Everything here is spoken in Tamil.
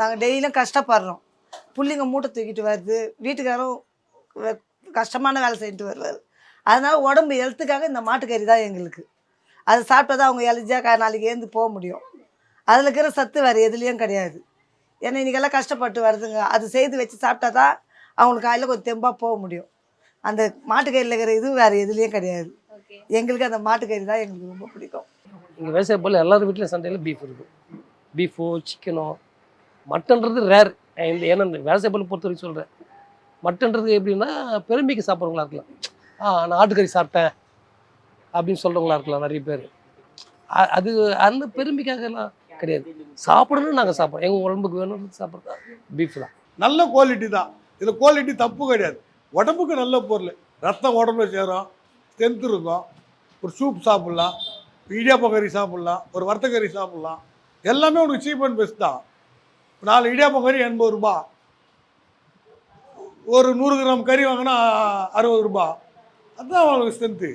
நாங்கள் டெய்லியும் கஷ்டப்படுறோம். புள்ளைங்க மூட்டை தூக்கிட்டு வருது, வீட்டுக்காரும் கஷ்டமான வேலை செஞ்சுட்டு வருவார். அதனால் உடம்பு ஹெல்த்துக்காக இந்த மாட்டுக்கறி தான் எங்களுக்கு. அது சாப்பிட்டா தான் அவங்க எலிஜா நாளைக்கு ஏந்து போக முடியும். அதில் இருக்கிற சத்து வேறு எதுலேயும் கிடையாது. ஏன்னா இன்றைக்கெல்லாம் கஷ்டப்பட்டு வருதுங்க. அது செய்து வச்சு சாப்பிட்டா தான் அவங்களுக்கு காலையில் கொஞ்சம் தெம்பாக போக முடியும். அந்த மாட்டுக்கறியில் இருக்கிற இது வேறு எதுலேயும் கிடையாது. எங்களுக்கு அந்த மாட்டுக்கறி தான் எங்களுக்கு ரொம்ப பிடிக்கும். இங்கே விவசாய பொருள் எல்லாரும் வீட்டில் சண்டையில் பீஃப் இருக்கும். பீஃபோ சிக்கனோ மட்டன்றது ரேர். ஏன்னா இந்த விவசாய பொருள் பொறுத்த வரைக்கும் சொல்கிறேன். மட்டன்றது எப்படின்னா பெருமைக்கு சாப்பிட்றவங்களா இருக்கலாம். நான் ஆட்டுக்கறி சாப்பிட்டேன் அப்படின்னு சொல்கிறவங்களா இருக்கலாம் நிறைய பேர். அது அந்த பெருமைக்காகலாம் கிடையாது. சாப்பிடணும்னு நாங்கள் சாப்பிட்றோம். எங்கள் உடம்புக்கு வேணும்னு சாப்பிட்றதா பீஃப் தான். நல்ல குவாலிட்டி தான். இதில் குவாலிட்டி தப்பு கிடையாது. உடம்புக்கு நல்ல பொருள். ரத்தம் உடம்புல சேரும், ஸ்ட்ரென்த் இருக்கும். ஒரு சூப் சாப்பிட்லாம், இடியாப்ப கறி சாப்பிட்லாம், ஒரு வறுத்த கறி சாப்பிட்லாம். எல்லாமே உனக்கு சீப் அண்ட் பெஸ்ட் தான். 4 இடியாப்ப கறி 80 ரூபா, ஒரு 100 கிராம் கறி வாங்கினா 60 ரூபா. அதுதான் அவங்களுக்கு ஸ்ட்ரென்த்து.